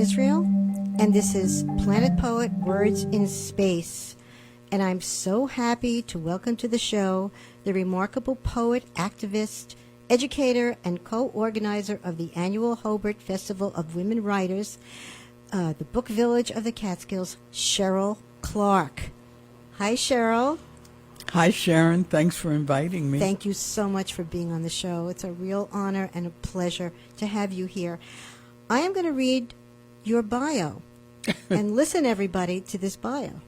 Israel, and this is Planet Poet, Words in Space. And I'm so happy to welcome to the show the remarkable poet, activist, educator, and co-organizer of the annual Hobart Festival of Women Writers, the Book Village of the Catskills, Cheryl Clarke. Hi, Cheryl. Hi, Sharon. Thanks for inviting me. Thank you so much for being on the show. It's a real honor and a pleasure to have you here. I am going to read your bio. And listen, everybody, to this bio.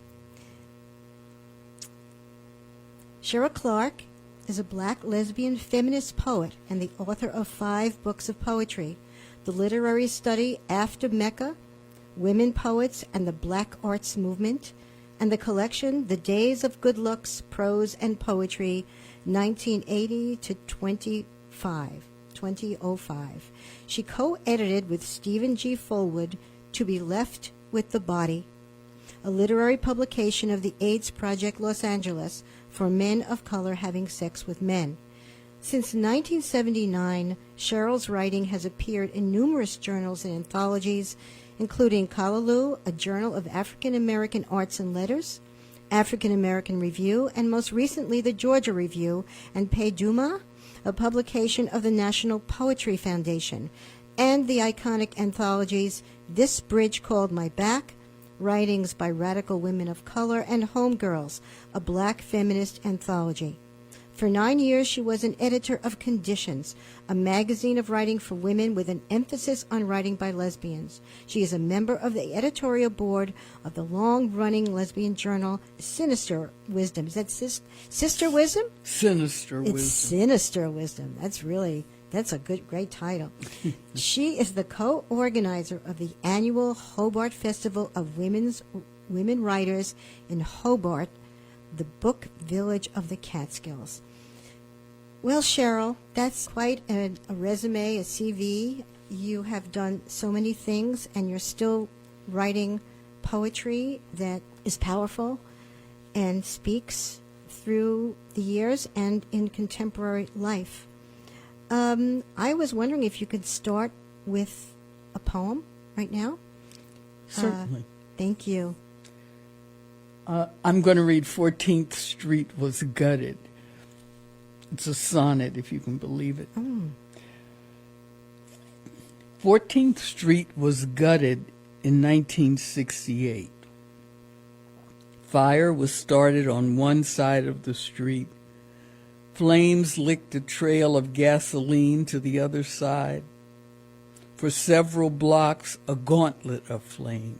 Cheryl Clarke is a black lesbian feminist poet and the author of 5 books of poetry: the literary study After Mecca, Women Poets and the Black Arts Movement, and the collection The Days of Good Looks, Prose and Poetry, 1980 to 2005. She co-edited with Stephen G. Fullwood To Be Left with the Body, a literary publication of the AIDS Project Los Angeles for men of color having sex with men. Since 1979, Cheryl's writing has appeared in numerous journals and anthologies, including Callaloo, a journal of African American arts and letters, African American Review, and most recently the Georgia Review and Paideuma, a publication of the National Poetry Foundation, and the iconic anthologies This Bridge Called My Back, Writings by Radical Women of Color, and Homegirls, a Black Feminist Anthology. For 9 years, she was an editor of Conditions, a magazine of writing for women with an emphasis on writing by lesbians. She is a member of the editorial board of the long-running lesbian journal Sinister Wisdom. Is that Sister Wisdom? Sinister Wisdom. It's Sinister Wisdom. That's a great title. She is the co-organizer of the annual Hobart Festival of Women Writers in Hobart, the Book Village of the Catskills. Well, Cheryl, that's quite a resume, a CV. You have done so many things, and you're still writing poetry that is powerful and speaks through the years and in contemporary life. I was wondering if you could start with a poem right now. Certainly. Thank you. I'm going to read 14th Street Was Gutted. It's a sonnet, if you can believe it. 14th Street was gutted in 1968. Fire was started on one side of the street. Flames licked a trail of gasoline to the other side. For several blocks, a gauntlet of flames.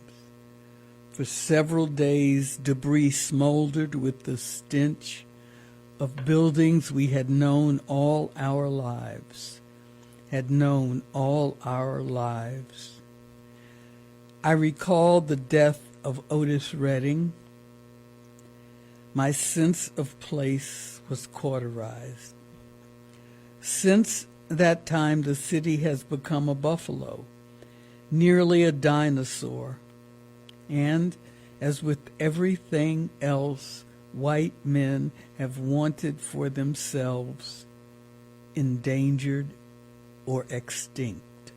For several days, debris smoldered with the stench of buildings we had known all our lives. I recalled the death of Otis Redding. My sense of place was cauterized. Since that time, the city has become a buffalo, nearly a dinosaur. And, as with everything else white men have wanted for themselves, endangered or extinct.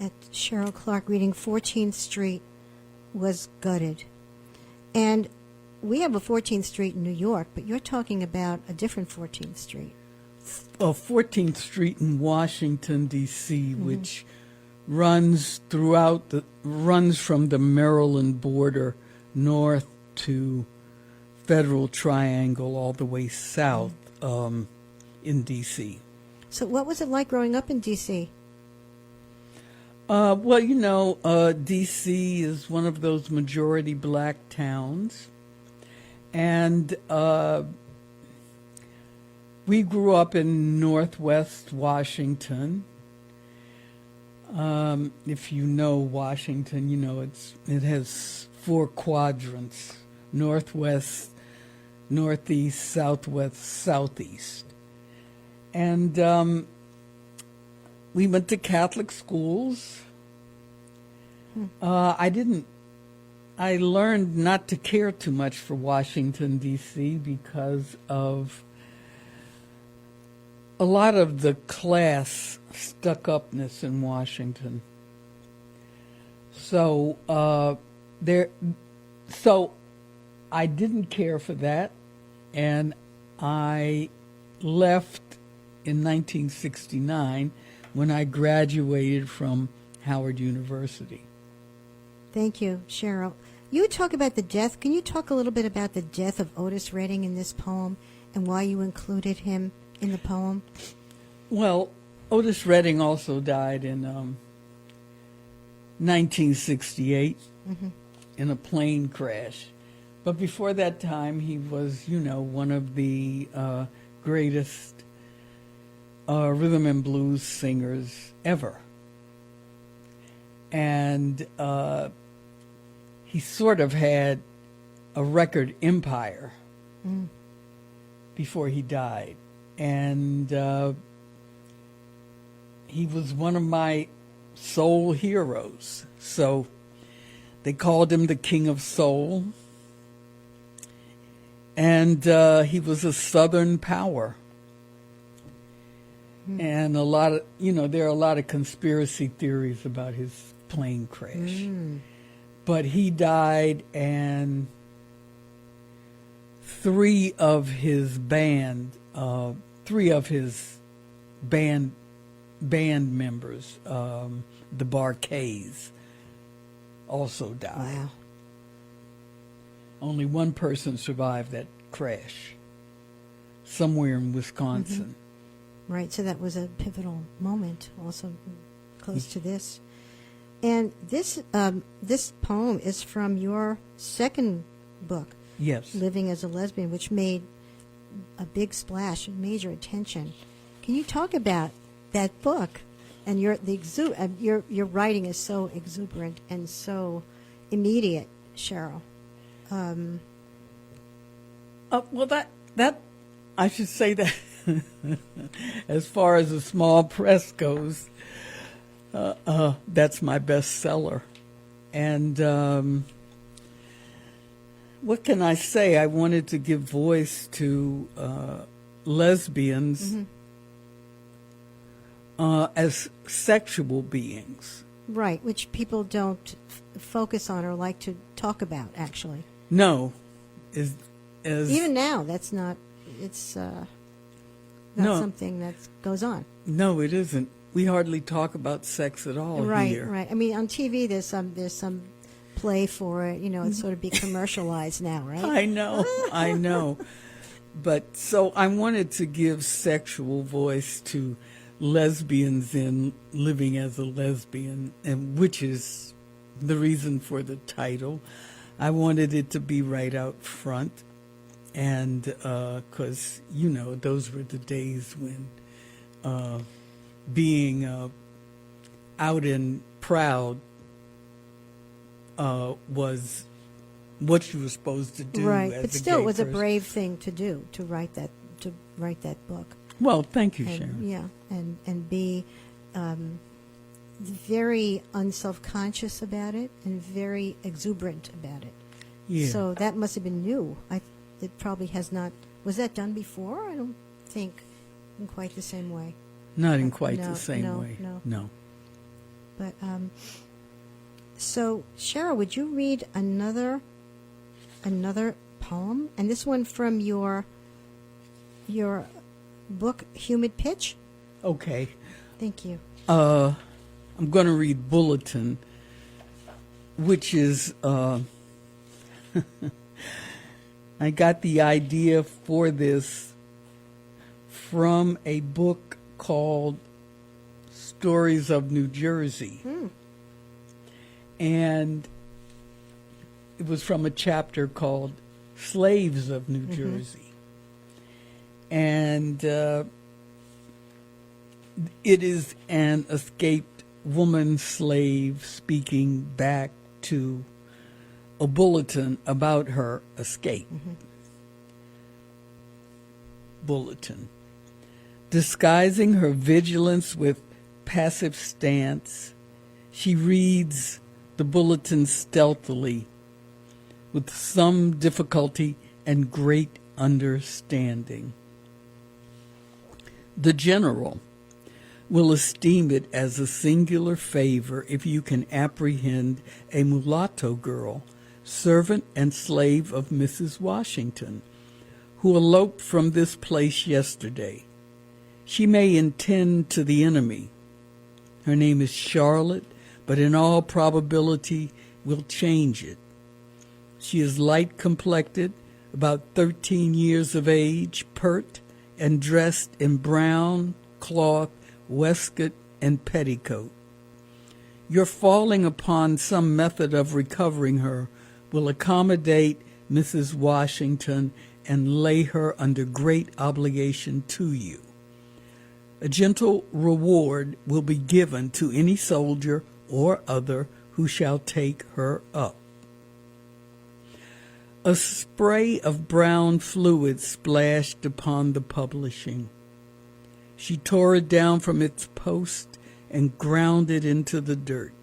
At Cheryl Clarke reading 14th Street Was Gutted. And we have a 14th Street in New York, but you're talking about a different 14th Street. 14th Street in Washington, D.C., which runs from the Maryland border north to Federal Triangle all the way south in D.C. So what was it like growing up in D.C.? D.C. is one of those majority black towns. And we grew up in Northwest Washington. If you know Washington, you know it has 4 quadrants: northwest, northeast, southwest, southeast. And we went to Catholic schools. I learned not to care too much for Washington, D.C. because of a lot of the class stuck-upness in Washington. So so I didn't care for that, and I left in 1969 when I graduated from Howard University. Thank you, Cheryl. You talk about the death. Can you talk a little bit about the death of Otis Redding in this poem and why you included him in the poem? Well, Otis Redding also died in 1968 in a plane crash. But before that time, he was, one of the greatest rhythm and blues singers ever. And he sort of had a record empire before he died. And he was one of my soul heroes. So they called him the King of Soul. And he was a Southern power. And a lot of, there are a lot of conspiracy theories about his plane crash. But he died, and three of his band members, the Barkays, also died. Wow. Only one person survived that crash, somewhere in Wisconsin. Right, so that was a pivotal moment, also close to this. And this poem is from your second book, Yes. Living as a Lesbian, which made a big splash and major attention. Can you talk about that book? And your writing is so exuberant and so immediate, Cheryl. Well, that I should say that as far as the small press goes, that's my bestseller. And what can I say? I wanted to give voice to lesbians as sexual beings. Right, which people don't focus on or like to talk about, actually. No. Even now, that's not, it's not something that goes on. No, it isn't. We hardly talk about sex at all here. Right. I mean, on TV, there's some play for it. It's sort of be commercialized now, right? I know. But so I wanted to give sexual voice to lesbians in Living as a Lesbian, and which is the reason for the title. I wanted it to be right out front, and because those were the days when being out and proud was what you were supposed to do. Right, as but a still, gay it was a person. brave thing to do, to write that book. Well, thank you, And, Sharon. yeah, and be very unself-conscious about it and very exuberant about it. Yeah. So that must have been new. It probably has not. Was that done before? I don't think in quite the same way. Not in quite No, the same no, way. no. But so Cheryl, would you read another poem? And this one from your book, Humid Pitch? Okay. Thank you. I'm going to read Bulletin, which is, I got the idea for this from a book called Stories of New Jersey. And it was from a chapter called Slaves of New Jersey. And it is an escaped woman slave speaking back to a bulletin about her escape. Bulletin. Disguising her vigilance with passive stance, she reads the bulletin stealthily, with some difficulty and great understanding. The general, will esteem it as a singular favor if you can apprehend a mulatto girl, servant and slave of Mrs. Washington, who eloped from this place yesterday. She may intend to the enemy. Her name is Charlotte, but in all probability will change it. She is light-complected, about 13 years of age, pert, and dressed in brown cloth, waistcoat, and petticoat. Your falling upon some method of recovering her will accommodate Mrs. Washington and lay her under great obligation to you. A gentle reward will be given to any soldier or other who shall take her up. A spray of brown fluid splashed upon the publishing. She tore it down from its post and ground it into the dirt.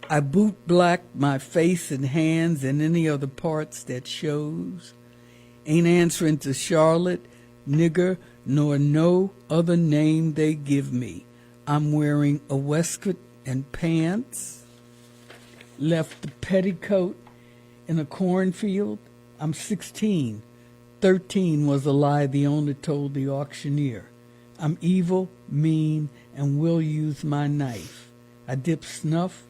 I boot-blacked my face and hands and any other parts that shows. Ain't answering to Charlotte, nigger, nor no other name they give me. I'm wearing a waistcoat and pants. Left the petticoat in a cornfield. I'm 16. 13 was a lie the owner told the auctioneer. I'm evil, mean, and will use my knife. I dip snuff,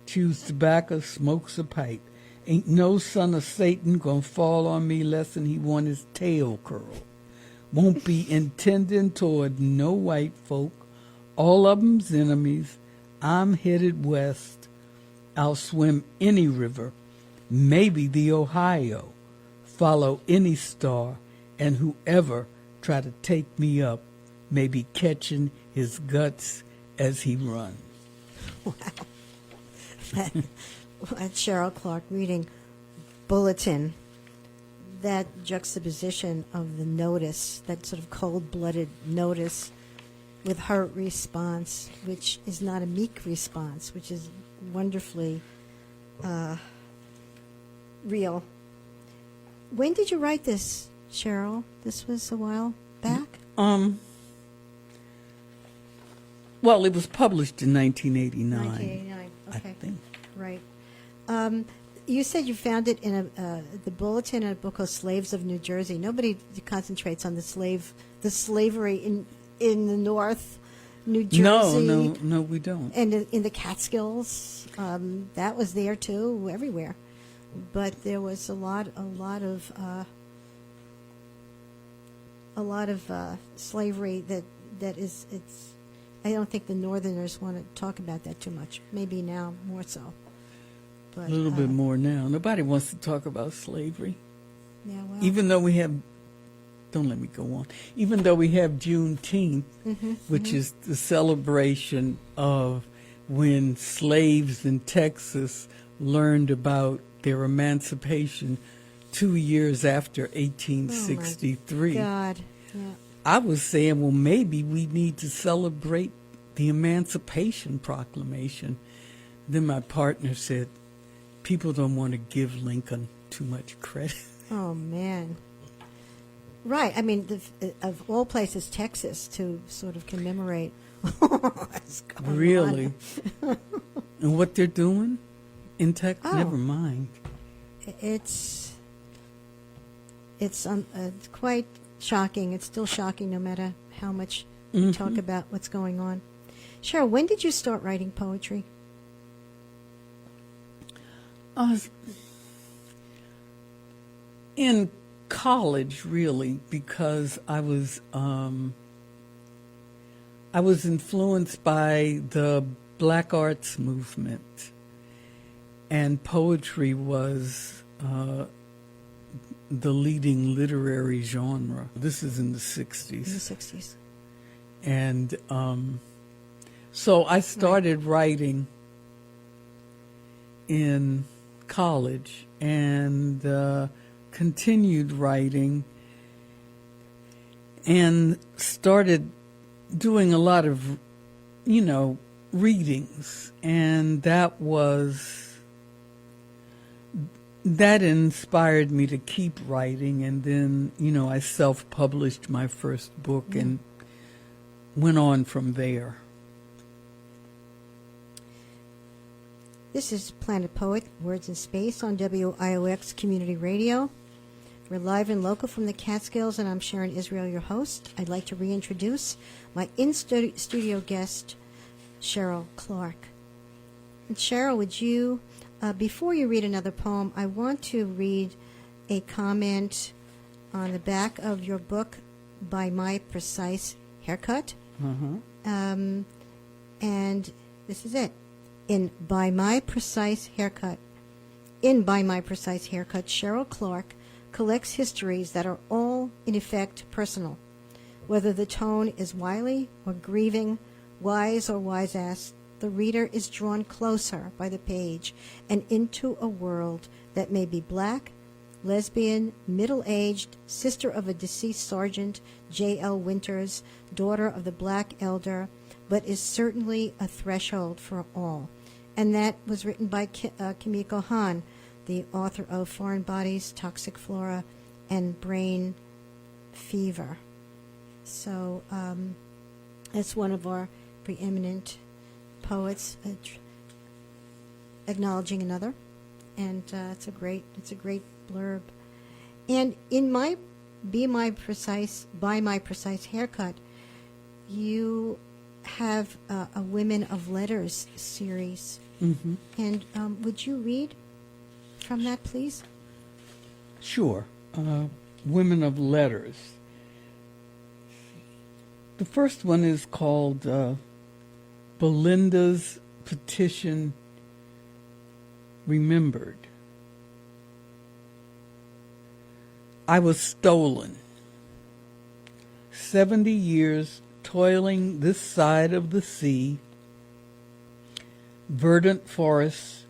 chews tobacco, smokes a pipe. Ain't no son of Satan gonna fall on me less than he want his tail curled. Won't be intending toward no white folk. All of 'em's enemies. I'm headed west. I'll swim any river, maybe the Ohio, follow any star, and whoever try to take me up may be catching his guts as he runs. Wow. That's Cheryl Clarke reading Bulletin. That juxtaposition of the notice, that sort of cold-blooded notice, with her response, which is not a meek response, which is wonderfully real. When did you write this, Cheryl? This was a while back? Well, it was published in 1989. 1989, okay. I think. Right. You said you found it in the Bulletin in a book called Slaves of New Jersey. Nobody concentrates on the slavery in the North, New Jersey. No, we don't. And in the Catskills, that was there too, everywhere. But there was a lot of slavery that is. It's. I don't think the Northerners want to talk about that too much. Maybe now more so. But, A little bit more now. Nobody wants to talk about slavery. Yeah, well. Even though we have, don't let me go on. Even though we have Juneteenth, which is the celebration of when slaves in Texas learned about their emancipation 2 years after 1863. Oh my God. Yeah. I was saying, well, maybe we need to celebrate the Emancipation Proclamation. Then my partner said, people don't want to give Lincoln too much credit. Oh, man. Right. I mean, of all places, Texas, to sort of commemorate what's going Really? And what they're doing in Texas? Oh. Never mind. It's quite shocking. It's still shocking no matter how much you talk about what's going on. Cheryl, when did you start writing poetry? In college, really, because I was influenced by the Black Arts movement, and poetry was the leading literary genre. This is in the 60s. In the 60s. And so I started writing in college and continued writing and started doing a lot of, readings. And that inspired me to keep writing. And then, I self-published my first book in went on from there. This is Planet Poet, Words in Space on WIOX Community Radio. We're live and local from the Catskills, and I'm Sharon Israel, your host. I'd like to reintroduce my in-studio guest, Cheryl Clarke. And Cheryl, would you, before you read another poem, I want to read a comment on the back of your book, By My Precise Haircut. And this is it. By My Precise Haircut, Cheryl Clarke collects histories that are all, in effect, personal. Whether the tone is wily or grieving, wise or wise-ass, the reader is drawn closer by the page and into a world that may be black, lesbian, middle-aged, sister of a deceased sergeant, J.L. Winters, daughter of the black elder, but is certainly a threshold for all. And that was written by Kimiko Han, the author of Foreign Bodies, Toxic Flora, and Brain Fever. So that's one of our preeminent poets acknowledging another, and it's a great blurb. And in By My Precise Haircut, you have a Women of Letters series. Mm-hmm. And would you read from that, please? Sure. Women of Letters. The first one is called Belinda's Petition Remembered. I was stolen. 70 years toiling this side of the sea, verdant forests,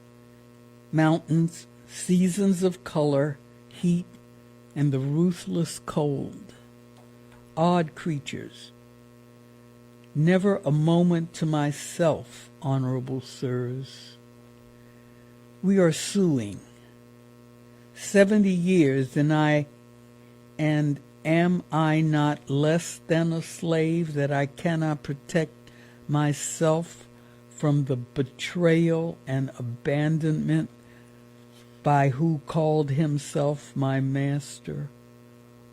mountains, seasons of color, heat, and the ruthless cold. Odd creatures. Never a moment to myself, honorable sirs. We are suing. 70 years, and am I not less than a slave that I cannot protect myself from the betrayal and abandonment by who called himself my master,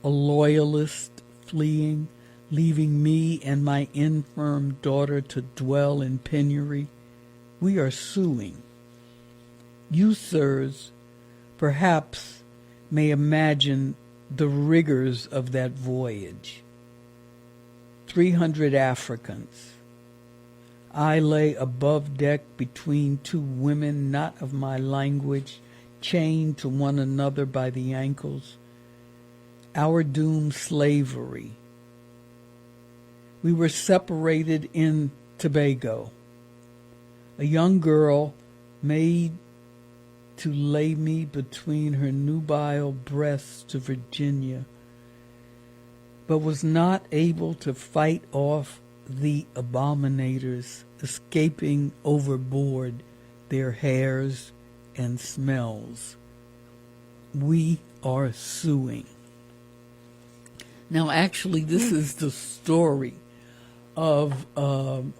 a loyalist fleeing, leaving me and my infirm daughter to dwell in penury? We are suing. You, sirs, perhaps may imagine the rigors of that voyage. 300 Africans. I lay above deck between two women not of my language, chained to one another by the ankles. Our doom slavery. We were separated in Tobago. A young girl made to lay me between her nubile breasts to Virginia, but was not able to fight off the abominators escaping overboard their hairs and smells. We are suing. Now, actually, this is the story of an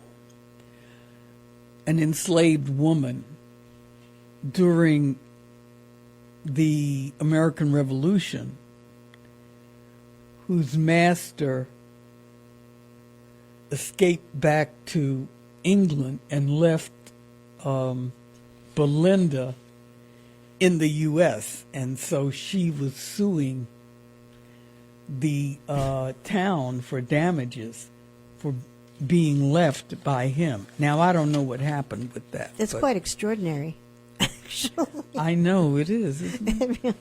enslaved woman during the American Revolution, whose master escaped back to England and left Belinda in the U.S., and so she was suing the town for damages for being left by him. Now, I don't know what happened with that. That's quite extraordinary, actually. I know it is, isn't it?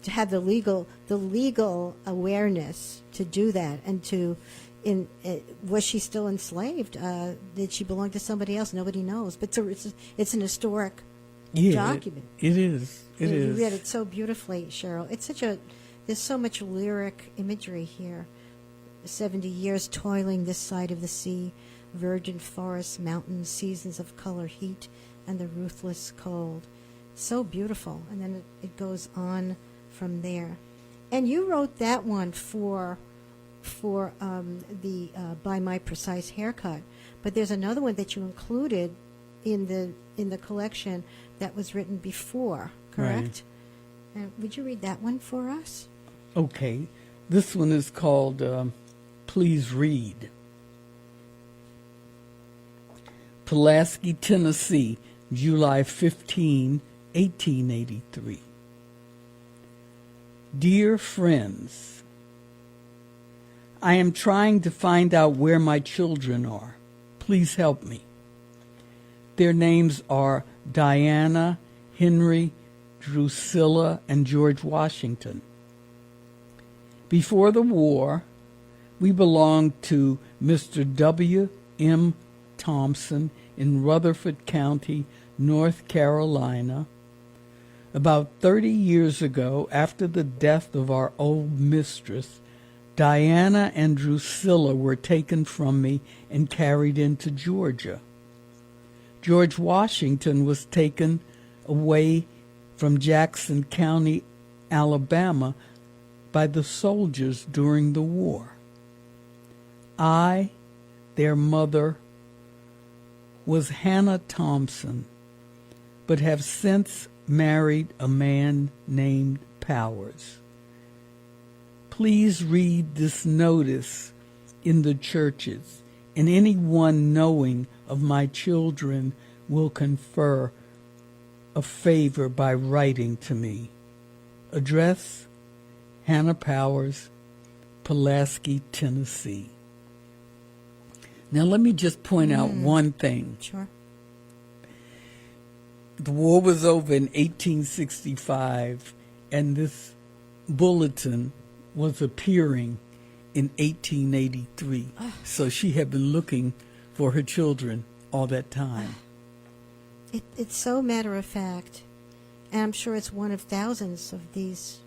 To have the legal awareness to do that, and to, was she still enslaved? Did she belong to somebody else? Nobody knows. But it's an historic document. It is. You read it so beautifully, Cheryl. There's so much lyric imagery here. 70 years toiling this side of the sea, virgin forests, mountains, seasons of color, heat, and the ruthless cold. So beautiful. And then it goes on from there. And you wrote that one for for the By My Precise Haircut. But there's another one that you included in the collection that was written before, correct? Right. Would you read that one for us? Okay. This one is called Please Read. Pulaski, Tennessee, July 15, 1883. Dear friends, I am trying to find out where my children are. Please help me. Their names are Diana, Henry, Drusilla, and George Washington. Before the war, we belonged to Mr. W. M. Thompson in Rutherford County, North Carolina. About 30 years ago, after the death of our old mistress, Diana and Drusilla were taken from me and carried into Georgia. George Washington was taken away from Jackson County, Alabama, by the soldiers during the war. I, their mother, was Hannah Thompson, but have since married a man named Powers. Please read this notice in the churches, and anyone knowing of my children will confer a favor by writing to me. Address, Hannah Powers, Pulaski, Tennessee. Now let me just point out one thing. Sure. The war was over in 1865, and this bulletin was appearing in 1883. So she had been looking for her children all that time. It's so matter of fact, and I'm sure it's one of thousands of these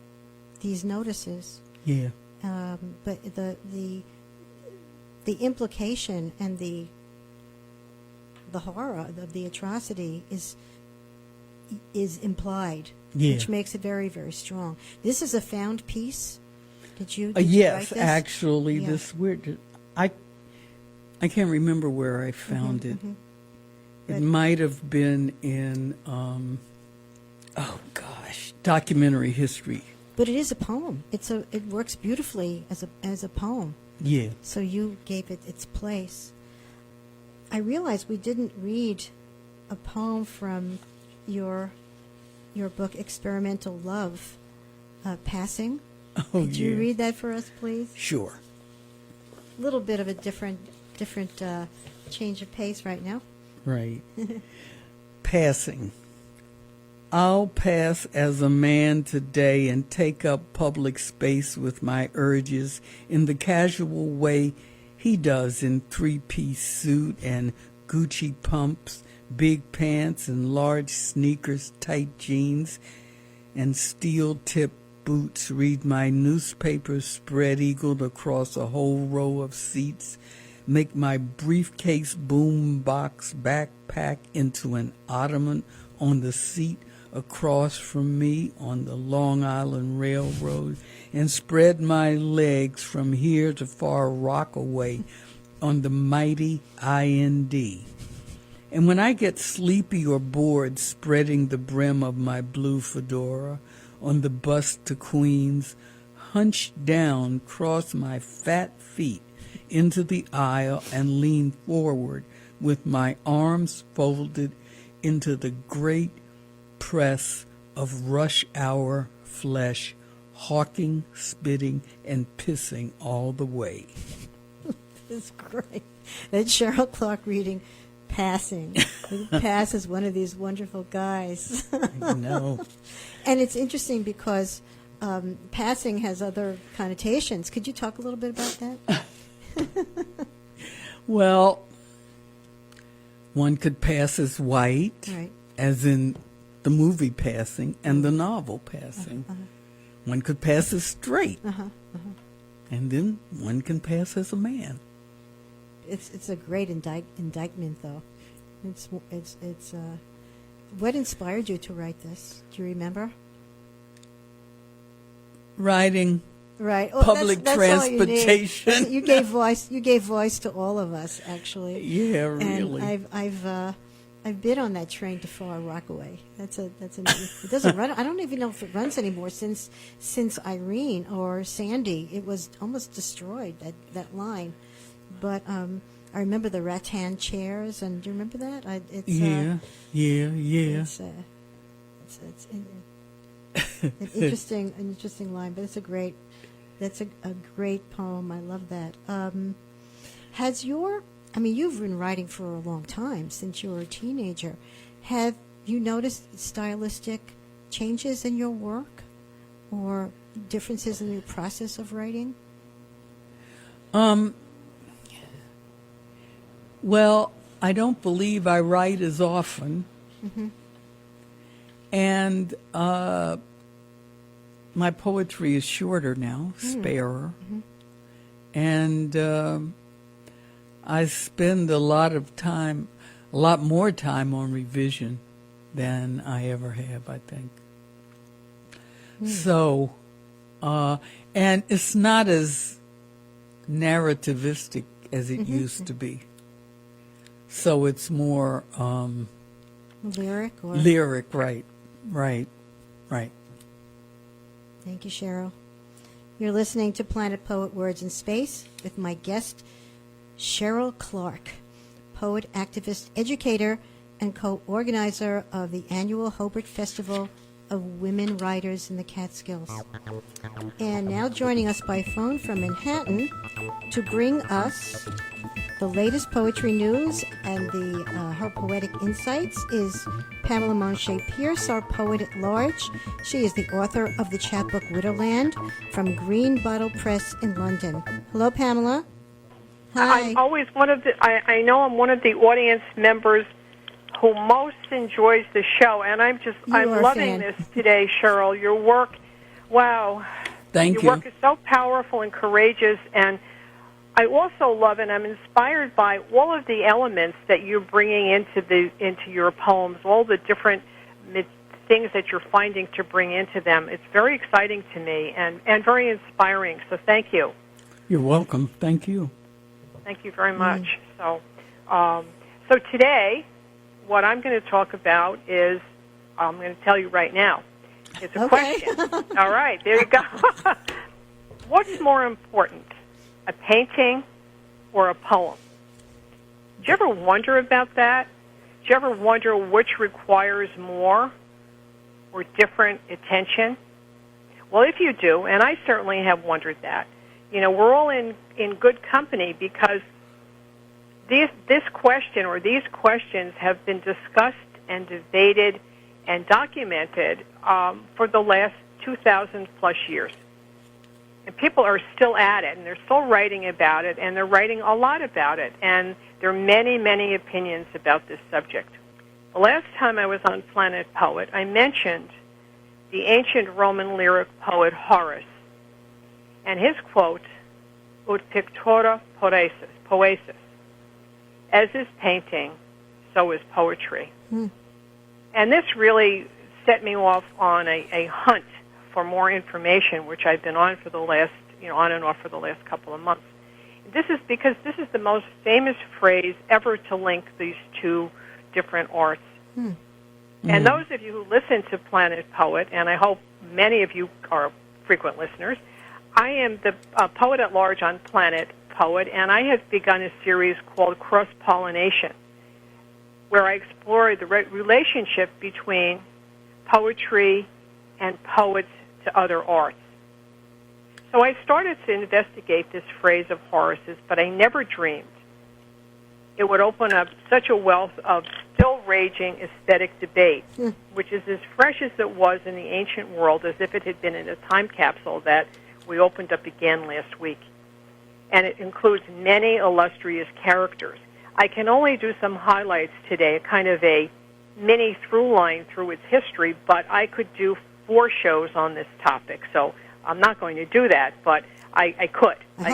notices. Yeah. But the implication and the horror of the atrocity is implied, Yeah. which makes it very, very strong. This is a found piece. Did you Yes, write this? actually, Yeah. this weird. I can't remember where I found it. It might have been in, documentary history. But it is a poem. It works beautifully as a poem. Yeah. So you gave it its place. I realized we didn't read a poem from your book, Experimental Love, Passing. Oh, Could you yeah. read that for us, please? Sure. A little bit of a different change of pace right now. Right. Passing. I'll pass as a man today and take up public space with my urges in the casual way he does in three-piece suit and Gucci pumps, big pants and large sneakers, tight jeans, and steel-tipped boots, read my newspaper spread-eagled across a whole row of seats, make my briefcase boombox backpack into an ottoman on the seat across from me on the Long Island Railroad, and spread my legs from here to Far Rockaway on the mighty IND. And when I get sleepy or bored, spreading the brim of my blue fedora on the bus to Queens, hunched down, cross my fat feet into the aisle and lean forward with my arms folded into the great press of rush hour flesh, hawking, spitting, and pissing all the way. It's great. That's Cheryl Clarke reading Passing. Pass is one of these wonderful guys. I know. And it's interesting because passing has other connotations. Could you talk a little bit about that? Well, one could pass as white, Right. as in the movie Passing and the novel Passing. One could pass as straight, and then one can pass as a man. It's a great indictment, though. It's what inspired you to write this? Do you remember? Writing Right. Well, public that's transportation. All you gave voice. You gave voice to all of us, actually. Yeah, really. And I've been on that train to Far Rockaway. It doesn't run. I don't even know if it runs anymore since Irene or Sandy. It was almost destroyed, that line. But I remember the rattan chairs, and do you remember that? Yeah. It's an interesting line, but that's a great poem. I love that. You've been writing for a long time, since you were a teenager. Have you noticed stylistic changes in your work or differences in your process of writing? Well, I don't believe I write as often. Mm-hmm. And my poetry is shorter now, sparer. Mm-hmm. And I spend a lot more time on revision than I ever have, I think. So, and it's not as narrativistic as it used to be. So it's more lyric, right. Thank you, Cheryl. You're listening to Planet Poet Words in Space with my guest, Cheryl Clarke, poet, activist, educator, and co-organizer of the annual Hobart Festival of Women Writers in the Catskills. And now joining us by phone from Manhattan to bring us the latest poetry news and her poetic insights is Pamela Manché Pearce, our Poet-At-Large. She is the author of the chapbook Widowland from Green Bottle Press in London. Hello, Pamela. Hi. I'm always I know I'm one of the audience members who most enjoys the show, and I'm loving this today, Cheryl. Your work, wow. Thank you. Your work is so powerful and courageous, and I also love and I'm inspired by all of the elements that you're bringing into your poems, all the different things that you're finding to bring into them. It's very exciting to me and very inspiring, so thank you. You're welcome. Thank you. Thank you very much. So today, what I'm going to talk about is, I'm going to tell you right now. It's a question. All right, there you go. What's more important, a painting or a poem? Did you ever wonder about that? Did you ever wonder which requires more or different attention? Well, if you do, and I certainly have wondered that, we're all in good company because this question or these questions have been discussed and debated and documented for the last 2,000-plus years. And people are still at it, and they're still writing about it, and they're writing a lot about it. And there are many, many opinions about this subject. The last time I was on Planet Poet, I mentioned the ancient Roman lyric poet Horace, and his quote, ut pictura poesis, as is painting, so is poetry. And this really set me off on a hunt for more information, which I've been on for the last, on and off for the last couple of months. This is because this is the most famous phrase ever to link these two different arts. And those of you who listen to Planet Poet, and I hope many of you are frequent listeners, I am the Poet-At-Large on Planet Poet, and I have begun a series called Cross-Pollination, where I explore the relationship between poetry and poets to other arts. So I started to investigate this phrase of Horace's, but I never dreamed it would open up such a wealth of still raging aesthetic debate, which is as fresh as it was in the ancient world, as if it had been in a time capsule that we opened up again last week. And it includes many illustrious characters. I can only do some highlights today, kind of a mini through line through its history, but I could do 4 shows on this topic, so I'm not going to do that, but I could. I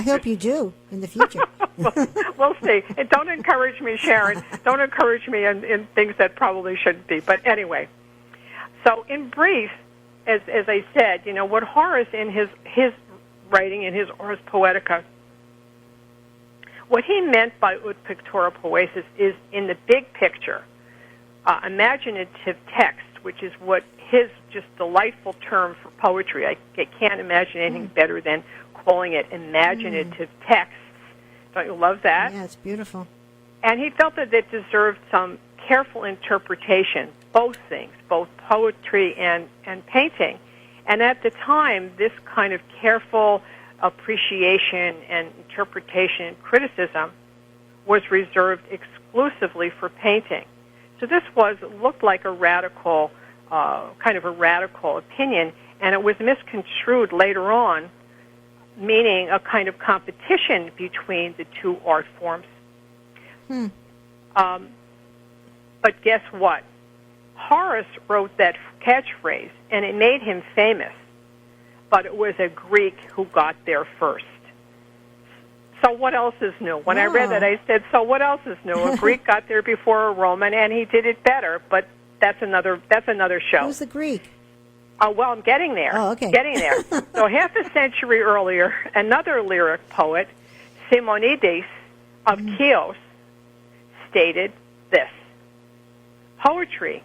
hope you do in the future. We'll see. And don't encourage me, Sharon. Don't encourage me in things that probably shouldn't be. But anyway, so in brief, as I said, what Horace in his writing in his Ars Poetica. What he meant by ut pictura poesis is, in the big picture, imaginative text, which is what his just delightful term for poetry. I can't imagine anything better than calling it imaginative texts. Don't you love that? Yeah, it's beautiful. And he felt that it deserved some careful interpretation, both things, both poetry and painting. And at the time, this kind of careful appreciation and interpretation and criticism was reserved exclusively for painting. So this looked like a radical, kind of a radical opinion, and it was misconstrued later on, meaning a kind of competition between the two art forms. But guess what? Horace wrote that catchphrase, and it made him famous, but it was a Greek who got there first. So what else is new? When I read that, I said, so what else is new? A Greek got there before a Roman, and he did it better, but that's another show. Who's the Greek? Well, I'm getting there. Oh, okay. Getting there. So half a century earlier, another lyric poet, Simonides of Chios, stated this: poetry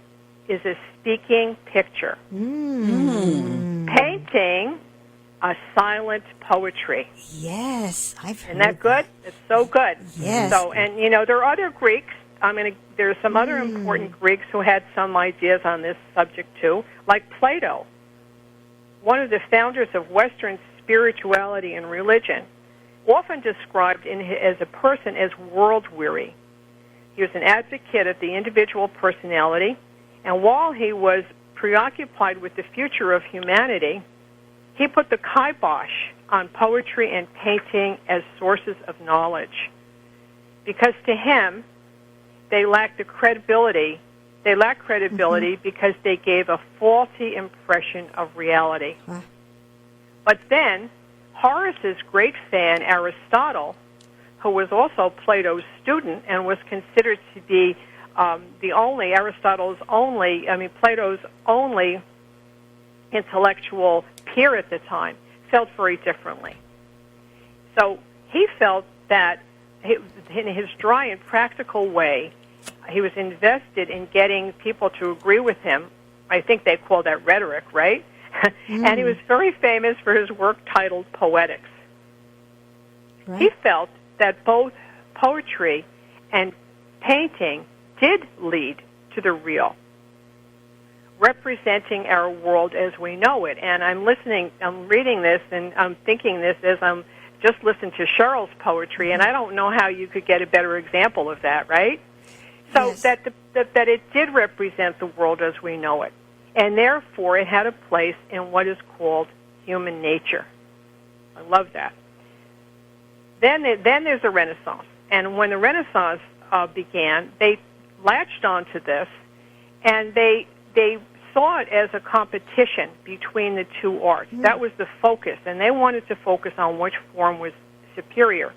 is a speaking picture. Painting, a silent poetry. Yes, I've heard. Isn't that good? It's so good. Yes. So, and there are other Greeks. There's some other important Greeks who had some ideas on this subject too, like Plato, one of the founders of Western spirituality and religion, often described as a person as world-weary. He was an advocate of the individual personality, and while he was preoccupied with the future of humanity, he put the kibosh on poetry and painting as sources of knowledge, because to him, they lack credibility because they gave a faulty impression of reality. But then, Horace's great fan, Aristotle, who was also Plato's student and was considered to be Plato's only intellectual peer at the time, felt very differently. So he felt that in his dry and practical way, he was invested in getting people to agree with him. I think they call that rhetoric, right? And he was very famous for his work titled Poetics. Right. He felt that both poetry and painting did lead to the real, representing our world as we know it. And I'm reading this, and I'm thinking this as I'm just listening to Cheryl's poetry, and I don't know how you could get a better example of that, right? So Yes. that it did represent the world as we know it, and therefore it had a place in what is called human nature. I love that. Then there's the Renaissance, and when the Renaissance began, they latched onto this, and they saw it as a competition between the two arts. That was the focus, and they wanted to focus on which form was superior.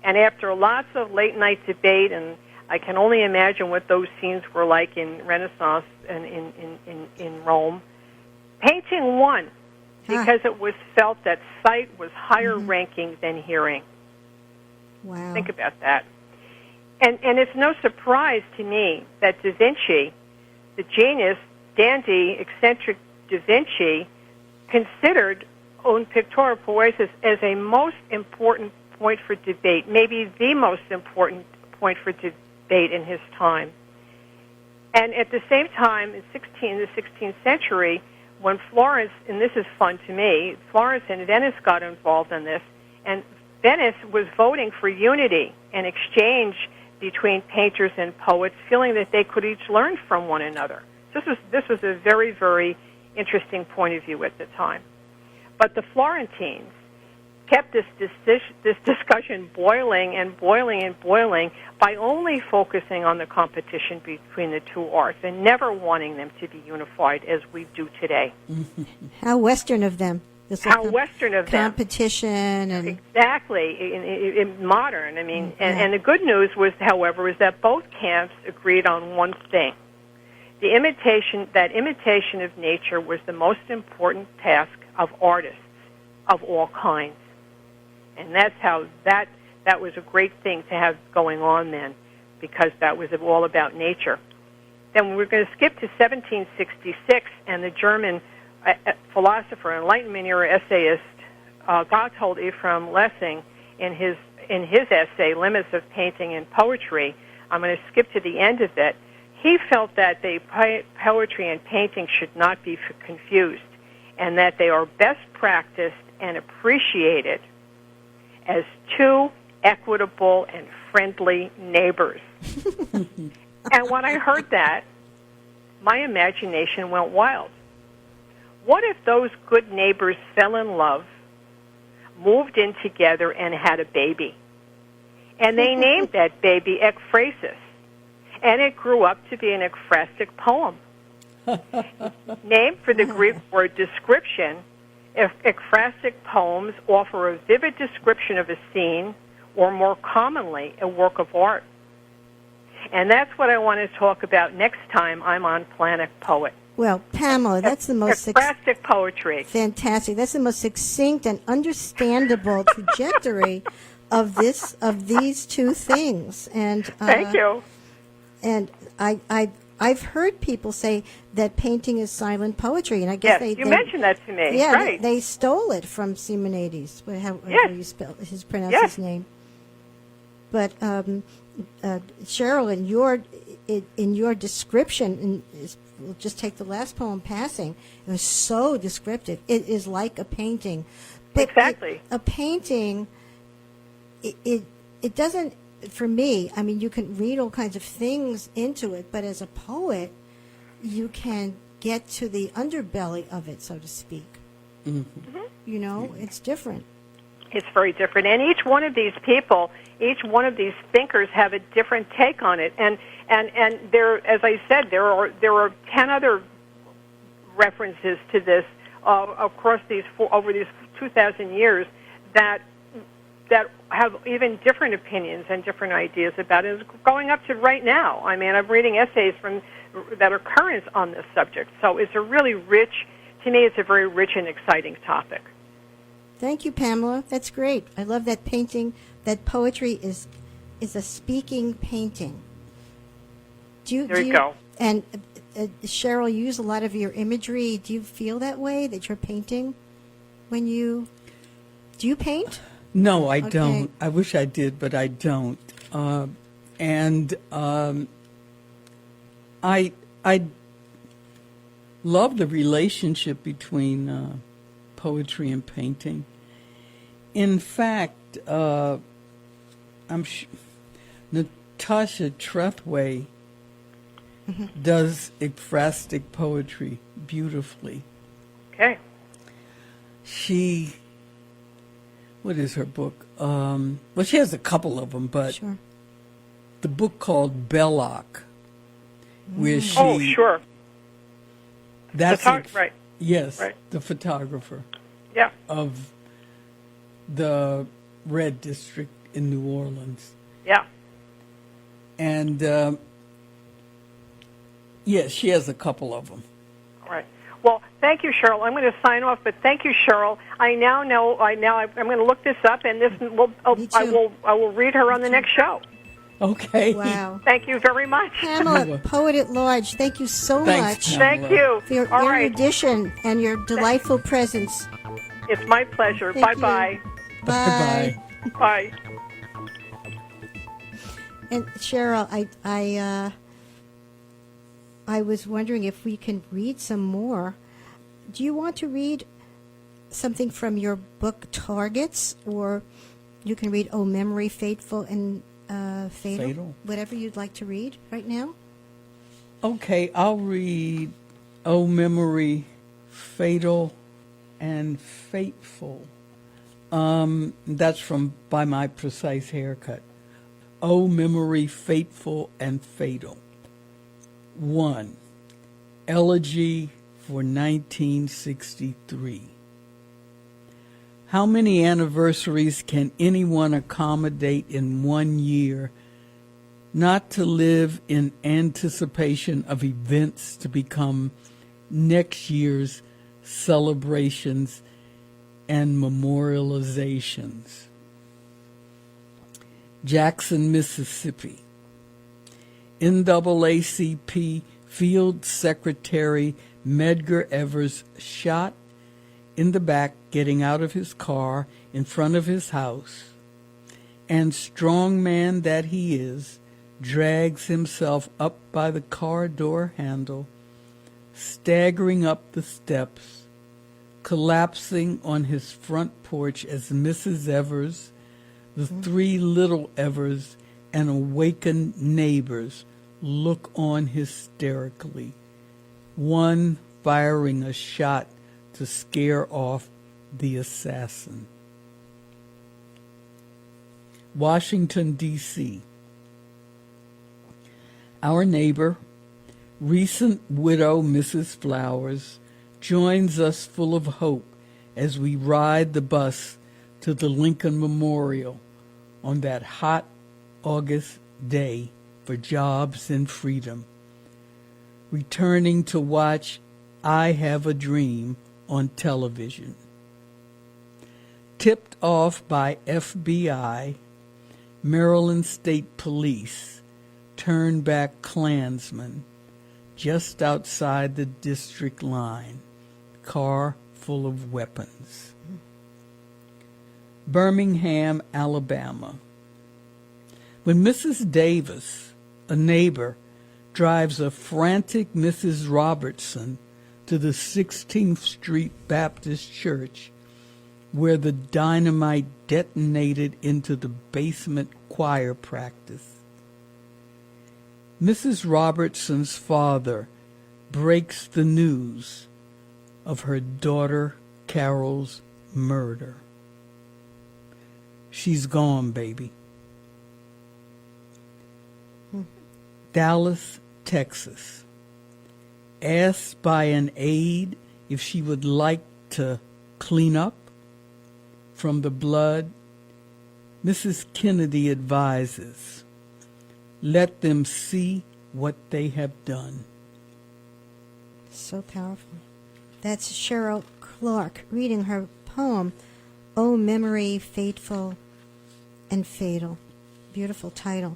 And after lots of late-night debate, and I can only imagine what those scenes were like in Renaissance and in Rome, painting won because it was felt that sight was higher ranking than hearing. Wow. Think about that. And it's no surprise to me that Da Vinci, the genius, dandy, eccentric Da Vinci, considered un pictura poesis as a most important point for debate, maybe the most important point for debate in his time. And at the same time, in the 16th century, when Florence, and this is fun to me, Florence and Venice got involved in this, and Venice was voting for unity and exchange between painters and poets, feeling that they could each learn from one another. This was a very, very interesting point of view at the time. But the Florentines kept this discussion boiling and boiling and boiling by only focusing on the competition between the two arts and never wanting them to be unified as we do today. How Western of them. How Western of them. Competition and exactly in modern. I mean, and the good news was, however, is that both camps agreed on one thing: the imitation of nature was the most important task of artists, of all kinds. And that's how that was a great thing to have going on then, because that was all about nature. Then we're going to skip to 1766, and the German philosopher, Enlightenment era essayist, Gotthold Ephraim Lessing, in his essay, Limits of Painting and Poetry, I'm going to skip to the end of it. He felt that poetry and painting should not be confused, and that they are best practiced and appreciated as two equitable and friendly neighbors. And when I heard that, my imagination went wild. What if those good neighbors fell in love, moved in together, and had a baby? And they named that baby Ekphrasis, and it grew up to be an ekphrastic poem. Named for the Greek word description, ekphrastic poems offer a vivid description of a scene, or more commonly, a work of art. And that's what I want to talk about next time I'm on Planet Poet. Well, Pamela, that's the most ekphrastic poetry. Fantastic. That's the most succinct and understandable trajectory of these two things. And thank you. And I've heard people say that painting is silent poetry, and I guess you mentioned that to me. Yeah, right. they stole it from Simonides. How you spell pronounce his name? But Cheryl, in your description, we'll just take the last poem, Passing. It was so descriptive. It is like a painting. But exactly. A painting, it doesn't, for me, I mean, you can read all kinds of things into it, but as a poet, you can get to the underbelly of it, so to speak. Mm-hmm. You know, it's different. It's very different. And each one of these people, each one of these thinkers have a different take on it. And there, as I said, there are 10 other references to this across over these 2,000 years that have even different opinions and different ideas about it. It's going up to right now. I mean, I'm reading essays that are current on this subject. So it's a really rich, to me, it's a very rich and exciting topic. Thank you, Pamela. That's great. I love that painting. That poetry is a speaking painting. There you go. And Cheryl, you use a lot of your imagery. Do you feel that way, that you're painting when do you paint? No, I don't. I wish I did, but I don't. I love the relationship between poetry and painting. In fact, Natasha Trethway does ekphrastic poetry beautifully. Okay. What is her book? Well, she has a couple of them, but sure. The book called Belloc, where she... Oh, sure. That's right. Yes, right. The photographer. Yeah. Of the Red District in New Orleans. Yeah. And, yes, she has a couple of them. All right. Well, thank you, Cheryl. I'm going to sign off, but thank you, Cheryl. I'm going to look this up, and I will read her on the next show. Okay. Wow. Thank you very much. Pamela, Poet-At-Large, thank you so Thanks, much. Pamela. Thank you. For your erudition and your delightful presence. It's my pleasure. Thank Bye-bye. you. Bye. Bye. And Cheryl, I was wondering if we can read some more. Do you want to read something from your book Targets, or you can read Oh Memory, Fateful and Fatal? Whatever you'd like to read right now. Okay, I'll read Oh Memory, Fatal and Fateful. That's from By My Precise Haircut. Oh Memory, Fateful and Fatal. 1. Elegy for 1963. How many anniversaries can anyone accommodate in 1 year, not to live in anticipation of events to become next year's celebrations and memorializations. Jackson, Mississippi. NAACP Field Secretary Medgar Evers shot in the back getting out of his car in front of his house, and strong man that he is, drags himself up by the car door handle, staggering up the steps, collapsing on his front porch as Mrs. Evers, the three little Evers, and awakened neighbors look on hysterically, one firing a shot to scare off the assassin. Washington, D.C. Our neighbor, recent widow Mrs. Flowers, joins us full of hope as we ride the bus to the Lincoln Memorial on that hot August day for jobs and freedom, returning to watch I Have a Dream on television. Tipped off by FBI, Maryland State Police turned back Klansmen just outside the district line, car full of weapons. Birmingham, Alabama. When Mrs. Davis, a neighbor, drives a frantic Mrs. Robertson to the 16th Street Baptist Church, where the dynamite detonated into the basement choir practice. Mrs. Robertson's father breaks the news of her daughter Carol's murder. She's gone, baby. Dallas, Texas. Asked by an aide if she would like to clean up from the blood, Mrs. Kennedy advises, let them see what they have done. So powerful. That's Cheryl Clarke reading her poem, O Memory, Fateful and Fatal. Beautiful title.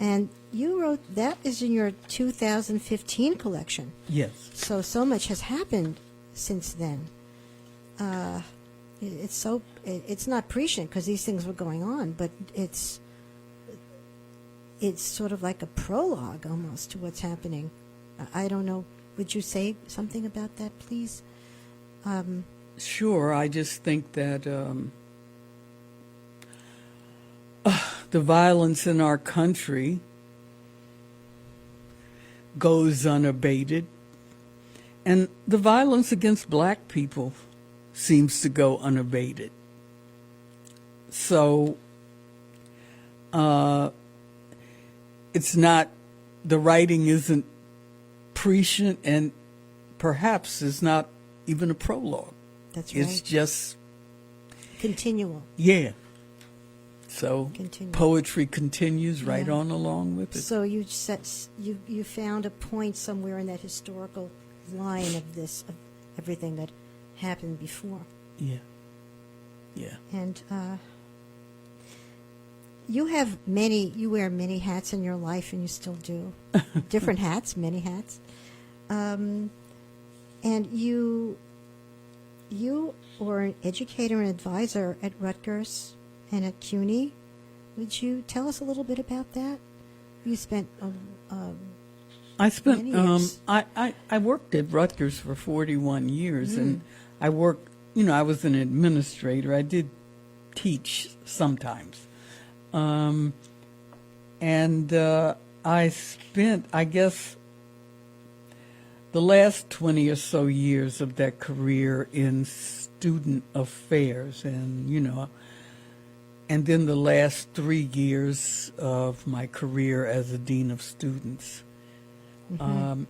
And you wrote, that is in your 2015 collection. Yes. So much has happened since then. It's not prescient because these things were going on, but it's sort of like a prologue almost to what's happening. I don't know. Would you say something about that, please? Sure. I just think that the violence in our country goes unabated, and the violence against black people seems to go unabated. So it's not, the writing isn't prescient, and perhaps is not even a prologue. That's right. It's just continual. Yeah. So Continual. Poetry continues right on along with it. So you found a point somewhere in that historical line of everything that happened before. Yeah. Yeah. And you wear many hats in your life, and you still do. Different hats, many hats. And you were an educator and advisor at Rutgers and at CUNY. Would you tell us a little bit about that? You spent many years. I worked at Rutgers for 41 years, and I worked, I was an administrator. I did teach sometimes. And I spent, I guess, the last 20 or so years of that career in student affairs, and and then the last 3 years of my career as a dean of students, and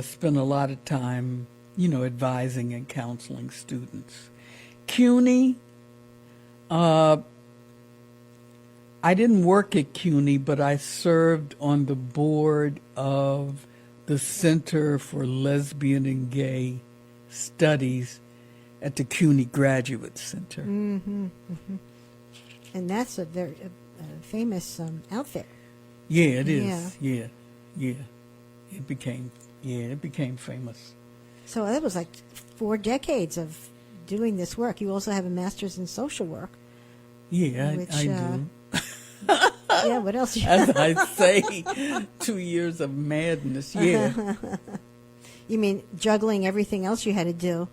spent a lot of time, advising and counseling students. CUNY, I didn't work at CUNY, but I served on the board of the Center for Lesbian and Gay Studies at the CUNY Graduate Center. And that's a very famous outfit. Yeah, it is. Yeah. It became famous. So that was like 4 decades of doing this work. You also have a master's in social work. Yeah, Which, I do. Yeah, what else? As I say, 2 years of madness. Yeah. You mean juggling everything else you had to do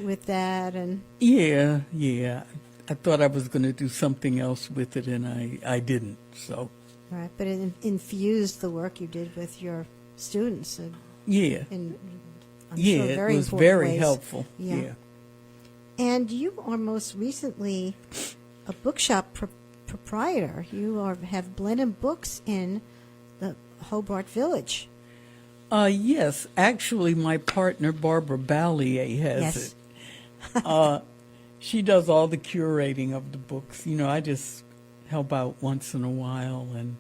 with that? And Yeah. I thought I was going to do something else with it, and I didn't. So right, but it infused the work you did with your students. yeah, In, I'm yeah, sure, very it was important very ways. helpful. Yeah. Yeah. And you are most recently a bookshop proprietor. You have Blenheim Books in the Hobart Village. Yes, actually, my partner Barbara Ballier has it. She does all the curating of the books. You know, I just help out once in a while and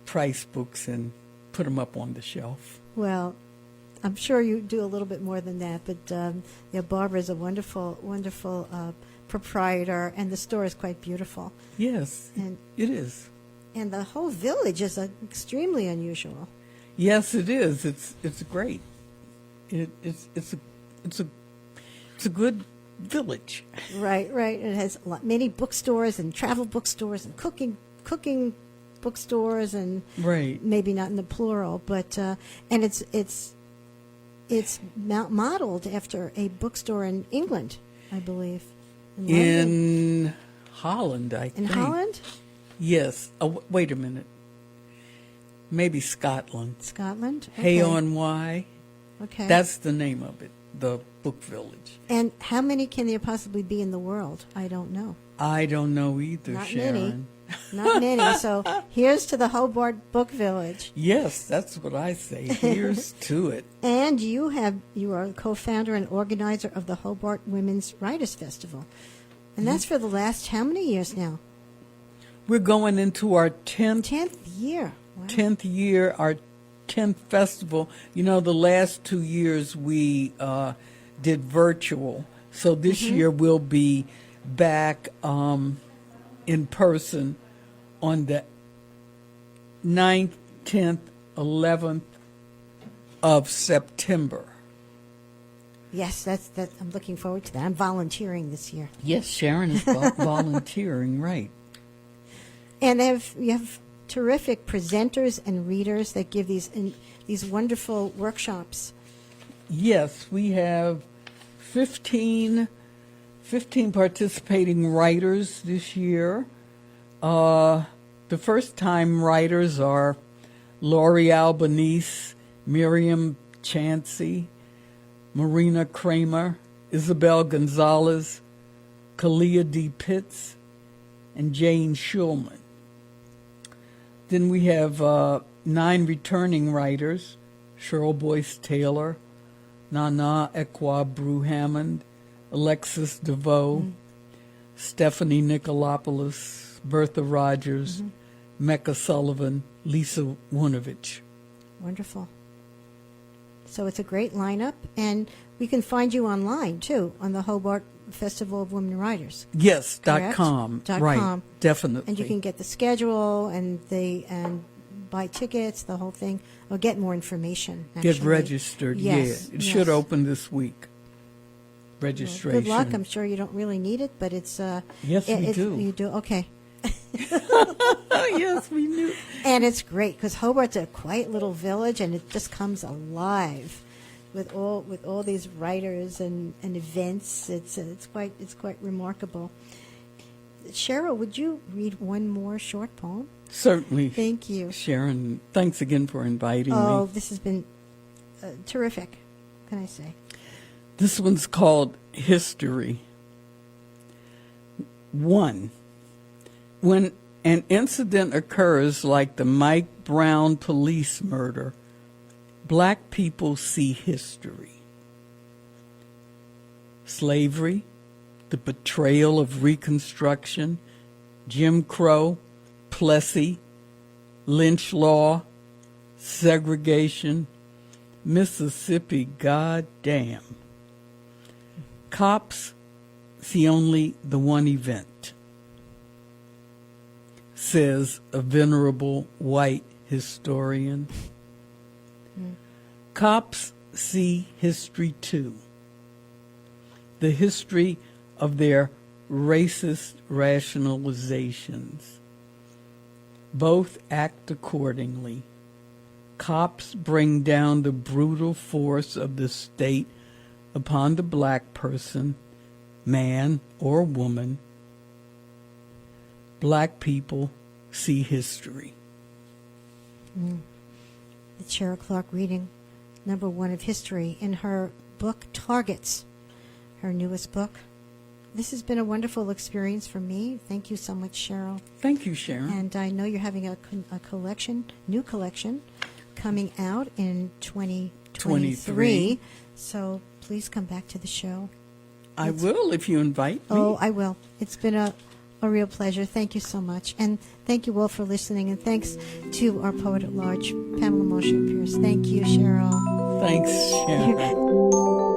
price books and put them up on the shelf. Well, I'm sure you do a little bit more than that, but Barbara is a wonderful proprietor, and the store is quite beautiful. Yes, And it is. and the whole village is extremely unusual. Yes, it is. It's great. It's a good village. Right. It has many bookstores and travel bookstores and cooking bookstores, and Right. maybe not in the plural, but and it's modeled after a bookstore in England, I believe. In London. In Holland, I In think. Holland? Yes. Oh, wait a minute. Maybe Scotland. Scotland? Hay Okay. on Wye. Okay. That's the name of it, the book village. And how many can there possibly be in the world? I don't know. I don't know either, Not Sharon. many. Not many. So here's to the Hobart Book Village. Yes, that's what I say. Here's to it. And you are a co-founder and organizer of the Hobart Women's Writers Festival. And that's for the last how many years now? We're going into our 10th 10th year. Wow. 10th year, our 10th festival. You know, the last 2 years we did virtual. So this year we'll be back in person on the 9th, 10th, 11th of September. Yes, that's I'm looking forward to that. I'm volunteering this year. Yes, Sharon is volunteering, right. And you have terrific presenters and readers that give these wonderful workshops. Yes, we have 15 participating writers this year. The first-time writers are Laurie Albanese, Miriam Chansey, Marina Kramer, Isabel Gonzalez, Kalia D. Pitts, and Jane Schulman. Then we have 9 returning writers: Cheryl Boyce Taylor, Nana Ekwa Brew Hammond, Alexis DeVoe, Stephanie Nicolopoulos, Bertha Rogers, Mecca Sullivan, Lisa Wunovich. Wonderful. So it's a great lineup, and we can find you online too on the Hobart Festival of Women Writers. Yes, Correct? .com. .com. Right, definitely. And you can get the schedule and buy tickets, the whole thing, or get more information. Get actually. registered. Yes, Yeah, it should yes. open this week. Registration. Good luck. I'm sure you don't really need it, but it's Yes, we do. You do. Okay. Yes, we knew. And it's great because Hobart's a quiet little village, and it just comes alive with all these writers and events. It's quite remarkable. Cheryl, would you read one more short poem? Certainly. Thank you. Sharon, thanks again for inviting Oh, me. this has been terrific. What can I say? This one's called History. 1. When an incident occurs like the Mike Brown police murder, black people see history. Slavery, the betrayal of Reconstruction, Jim Crow, Plessy, lynch law, segregation, Mississippi, goddamn. Cops see only the one event, says a venerable white historian. Cops see history too, the history of their racist rationalizations. Both act accordingly. Cops bring down the brutal force of the state upon the black person, man or woman. Black people see history. The Cheryl Clarke reading number 1 of history in her book Targets, her newest book. This has been a wonderful experience for me. Thank you so much, Cheryl. Thank you, Sharon. And I know you're having a collection, new collection, coming out in 2023. So please come back to the show. I will if you invite me. Oh, I will. It's been a real pleasure. Thank you so much. And thank you all for listening. And thanks to our Poet-At-Large, Pamela Manché Pearce. Thank you, Cheryl. Thanks, Sharon.